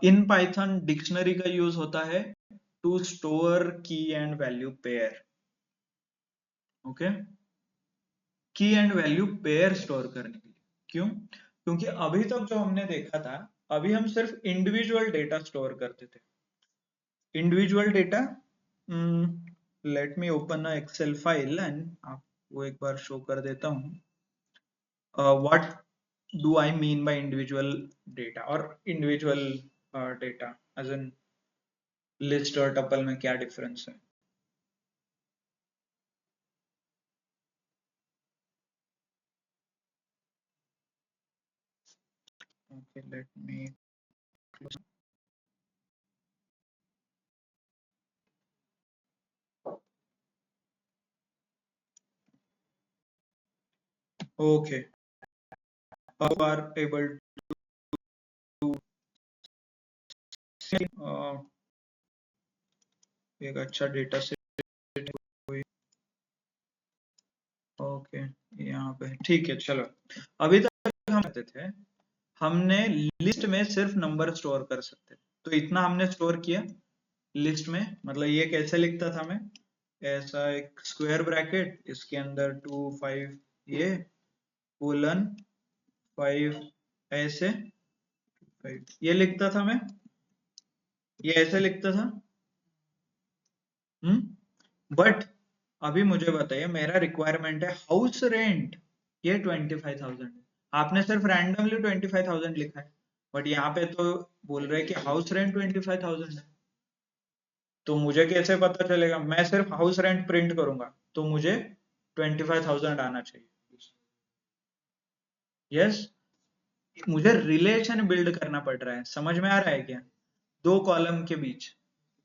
In Python dictionary का यूज होता है to store key and value pair. Okay, की एंड वैल्यू पेयर स्टोर करने के लिए. क्यों? क्योंकि अभी तक जो हमने देखा था, अभी हम सिर्फ इंडिविजुअल डेटा स्टोर करते थे. Individual data, let me open a excel file and आपको एक बार शो कर देता हूं. What do I mean by individual data और individual data as in list और टपल में क्या डिफरेंस है. Okay, let me close. Okay, you are able to see एक अच्छा डेटा सेट. ओके, यहाँ पे ठीक है. चलो, अभी तक हम करते थे, हमने लिस्ट में सिर्फ नंबर स्टोर कर सकते, तो इतना हमने स्टोर किया लिस्ट में. मतलब ये कैसे लिखता था मैं, ऐसा एक स्क्वायर ब्रैकेट, इसके अंदर 2 5 ये कोलन 5 ऐसे 5 ये लिखता था मैं, ये ऐसे लिखता था. बट अभी मुझे बताइए, मेरा रिक्वायरमेंट है हाउस रेंट, ये 25,000. आपने सिर्फ रैंडमली 25,000 लिखा है, बट यहाँ पे तो बोल रहे हैं कि हाउस रेंट 25,000 है. तो मुझे कैसे पता चलेगा? मैं सिर्फ हाउस रेंट प्रिंट करूंगा तो मुझे 25,000 आना चाहिए. यस, मुझे रिलेशन बिल्ड करना पड़ रहा है. समझ में आ रहा है क्या? दो कॉलम के बीच,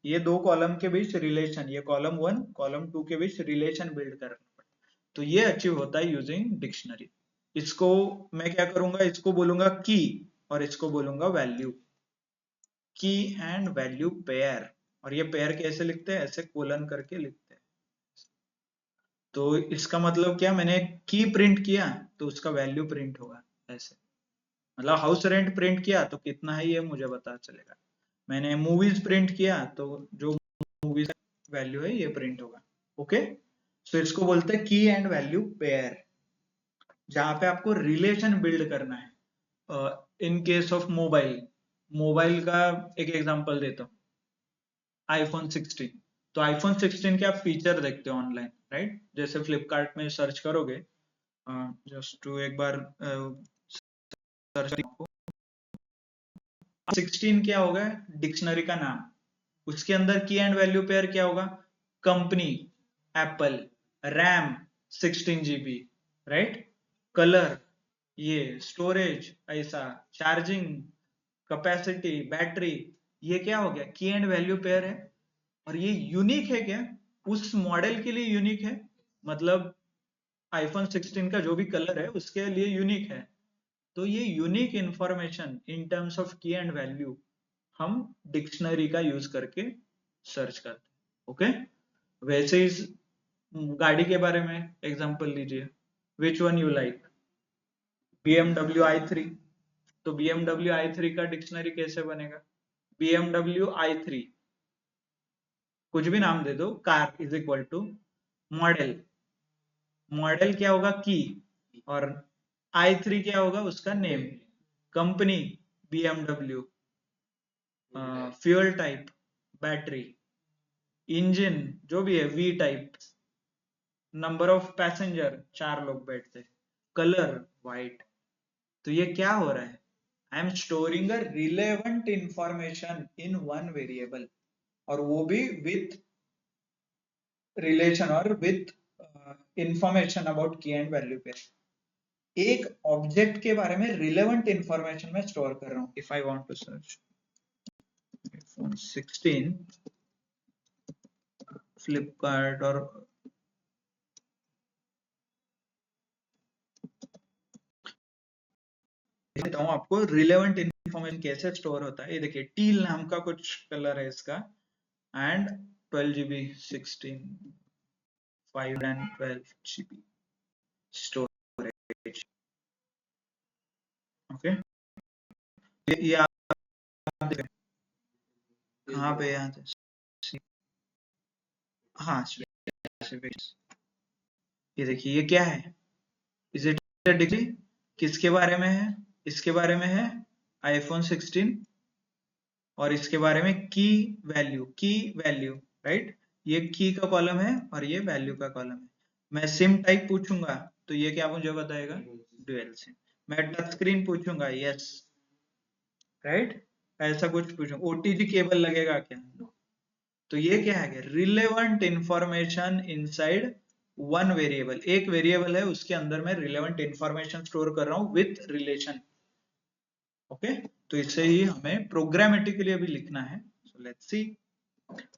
ये दो कॉलम के बीच रिलेशन, ये कॉलम 1 कॉलम 2 के बीच रिलेशन बिल्ड करना पड़ता है. तो ये अचीव होता है यूजिंग डिक्शनरी. इसको मैं क्या करूंगा, इसको बोलूंगा की और इसको बोलूंगा वैल्यू. की एंड वैल्यू पेयर. और ये पेयर कैसे लिखते हैं? ऐसे कोलन करके लिखते हैं. तो इसका मतलब क्या, मैंने की प्रिंट किया तो उसका वैल्यू प्रिंट होगा ऐसे. मतलब हाउस रेंट प्रिंट किया तो कितना है ये मुझे पता चलेगा. मैंने मूवीज प्रिंट किया तो जो मूवीज वैल्यू है ये प्रिंट होगा. ओके, सो इसको बोलते हैं की एंड वैल्यू पेयर, जहां पे आपको रिलेशन बिल्ड करना है. इन केस ऑफ मोबाइल का एक एग्जांपल देता हूँ, आईफोन 16. तो आईफोन 16 के आप फीचर देखते हो ऑनलाइन, राइट? जैसे फ्लिपकार्ट में सर्च करोगे, जस्ट टू एक बार सर्च, 16 क्या होगा? डिक्शनरी का नाम. उसके अंदर की एंड वैल्यू पेयर क्या होगा? Company Apple, RAM 16 GB, right? Colour ये, स्टोरेज ऐसा, चार्जिंग कैपेसिटी, बैटरी, ये क्या हो गया? की एंड वैल्यू पेयर है. और ये यूनिक है क्या? उस मॉडल के लिए यूनिक है. मतलब आईफोन 16 का जो भी कलर है उसके लिए यूनिक है. तो ये unique information in terms of की एंड वैल्यू हम डिक्शनरी का यूज करके सर्च करते हैं. ओके, वैसे इस गाड़ी के बारे में एग्जांपल लीजिए, which one you like? BMW i3. तो BMW i3 का डिक्शनरी कैसे बनेगा? BMW i3 कुछ भी नाम दे दो, car is equal to model, model क्या होगा की, और i3 क्या होगा उसका name, company BMW, fuel type battery, engine जो भी है V type, number of passenger 4 लोग बैठते, कलर व्हाइट। तो ये क्या हो रहा है, आई am storing a relevant information in one variable, और वो भी विथ रिलेशन और विथ इंफॉर्मेशन अबाउट की एंड वैल्यू पेयर। एक ऑब्जेक्ट के बारे में रिलेवेंट इंफॉर्मेशन में स्टोर कर रहा हूं। If I want to search iPhone 16 Flipkart, और देता हूं आपको रिलेवेंट इंफॉर्मेशन कैसे स्टोर होता है। ये देखिए टील नाम का कुछ कलर है इसका, and 12 GB 16 512 GB storage. Okay, ये आप देखें कहाँ पे, यहाँ से, हाँ ये देखिए ये क्या है, इज इट डिग्री, किसके बारे में है, इसके बारे में है iPhone 16, और इसके बारे में की वैल्यू, राइट। ये की का कॉलम है और ये वैल्यू का कॉलम है। मैं सिम टाइप पूछूंगा तो ये क्या मुझे बताएगा, ड्यूअल सिम। मैं टच स्क्रीन पूछूंगा, यस, राइट। ऐसा कुछ पूछूंगा, OTG केबल लगेगा क्या, तो ये क्या है, relevant information inside one variable. एक वेरिएबल है उसके अंदर मैं रिलेवेंट इंफॉर्मेशन स्टोर कर रहा हूं विथ रिलेशन। ओके, तो इससे ही हमें प्रोग्रामेटिकली भी लिखना है। So let's see,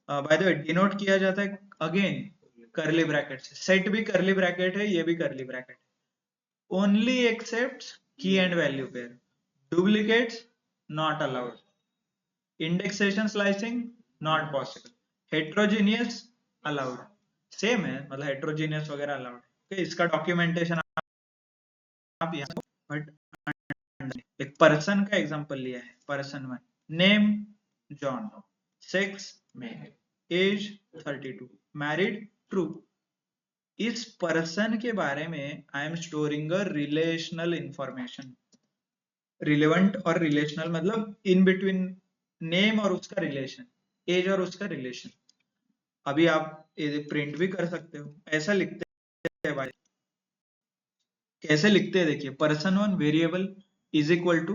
bye the way denote किया जाता है अगेन करली ब्रैकेट से। सेट भी करली ब्रैकेट है, ये भी करली ब्रैकेट है। ओनली एक्सेप्ट की and value pair, duplicates not allowed, indexation slicing not possible, heterogeneous allowed. Same है, मतलब हेट्रोजीनियस वगैरह अलाउड है। इसका डॉक्यूमेंटेशन आप यहाँ, बट एक पर्सन का एग्जांपल लिया है, person 1, name John, sex male, age 32, married true. इस पर्सन के बारे में I am storing a relational information. Relevant और रिलेशनल मतलब इन बिटवीन नेम और उसका रिलेशन, एज और उसका रिलेशन। अभी आप प्रिंट भी कर सकते हो, ऐसा लिखते हैं भाई, कैसे लिखते हैं देखिए, person 1 variable is equal to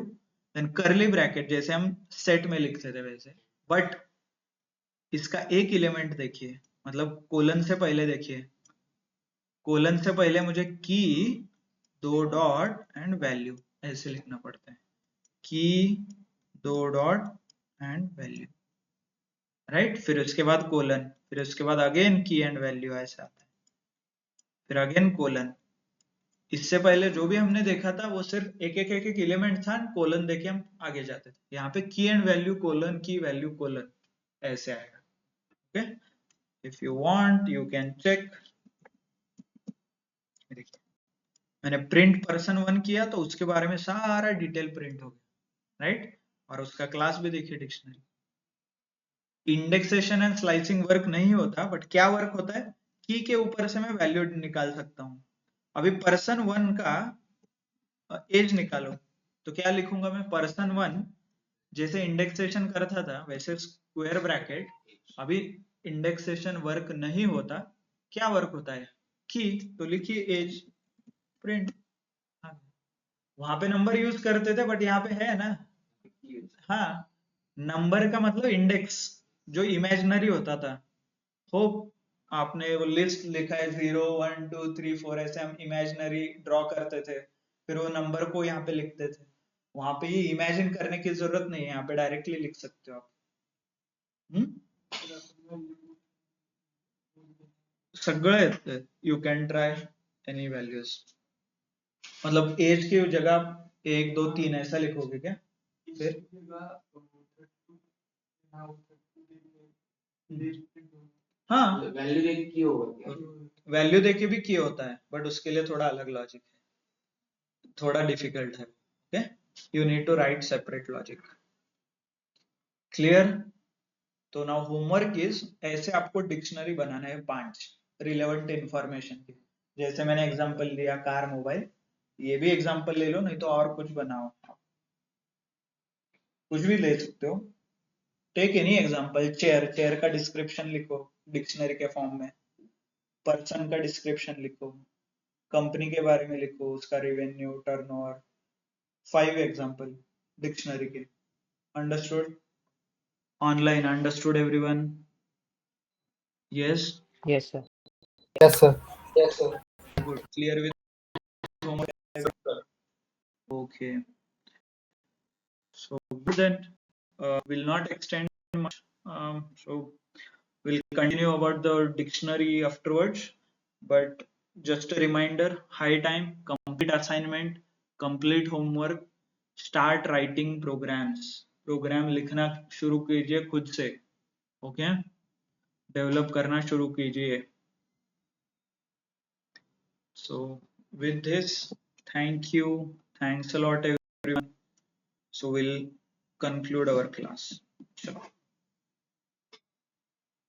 then curly bracket, जैसे हम सेट में लिखते थे वैसे, बट इसका एक एलिमेंट देखिए, मतलब कोलन से पहले देखिए, कोलन से पहले मुझे की 2 डॉट एंड वैल्यू ऐसे लिखना पड़ता है, की 2 डॉट एंड वैल्यू, राइट। फिर उसके बाद कोलन, फिर उसके बाद अगेन की एंड वैल्यू ऐसा आता है, फिर अगेन कोलन। इससे पहले जो भी हमने देखा था वो सिर्फ एक एलिमेंट था, कोलन देके हम आगे जाते थे। यहाँ पे key and value colon, key value colon ऐसे आएगा। Okay, if you want you can check. देखिए मैंने प्रिंट पर्सन 1 किया तो उसके बारे में सारा डिटेल प्रिंट हो गया, राइट। और उसका क्लास भी देखिए dictionary. Indexation and slicing work नहीं होता, बट क्या वर्क होता है, की के ऊपर से मैं वैल्यू निकाल सकता हूँ। अभी पर्सन 1 का एज निकालो, तो क्या लिखूंगा मैं, पर्सन 1 जैसे इंडेक्सेशन करता था वैसे स्क्वायर ब्रैकेट। अभी इंडेक्सेशन वर्क नहीं होता, क्या वर्क होता है, की, तो लिखिए एज प्रिंट। वहां पे नंबर यूज करते थे, बट यहाँ पे है ना, हाँ, नंबर का मतलब इंडेक्स जो इमेजिनरी होता था। होप आपने वो लिस्ट लिखा है 0 1 2 3 4, ऐसे हम इमेजिनरी ड्रॉ करते थे, फिर वो नंबर को यहाँ पे लिखते थे। वहां पे ये इमेजिन करने की जरूरत नहीं है, यहाँ पे डायरेक्टली लिख सकते हो आप। सगळे you can try any values, मतलब एज की जगह 1 2 3 ऐसा लिखोगे क्या, फिर हाँ वैल्यू देख की होगा, वैल्यू देके भी किया होता है, बट उसके लिए थोड़ा अलग लॉजिक है, थोड़ा डिफिकल्ट है। Okay, you need to write separate logic. Clear. तो नाउ होमवर्क इज ऐसे आपको डिक्शनरी बनाना है 5 रिलेवेंट इंफॉर्मेशन की। जैसे मैंने एग्जांपल दिया कार मोबाइल, ये भी एग्जांपल ले लो, नहीं तो और कुछ बनाओ, कुछ भी ले सकते हो। Take any example, chair, chair का डिस्क्रिप्शन लिखो डिक्शनरी के फॉर्म में, पर्सन का डिस्क्रिप्शन लिखो, कंपनी के बारे में लिखो, उसका रेवेन्यू, टर्नओवर, 5 एग्जांपल डिक्शनरी के। Understood? Online understood everyone? Yes? Yes, sir. Yes, sir. Good. Clear with homework? Okay. So then we'll not extend much. So we'll continue about the dictionary afterwards. But just a reminder: high time, complete assignment, complete homework, start writing programs. Program लिखना शुरू कीजिए खुद से, okay? Develop करना शुरू कीजिए। So with this, thank you, thanks a lot everyone. So we'll conclude our class. Sure.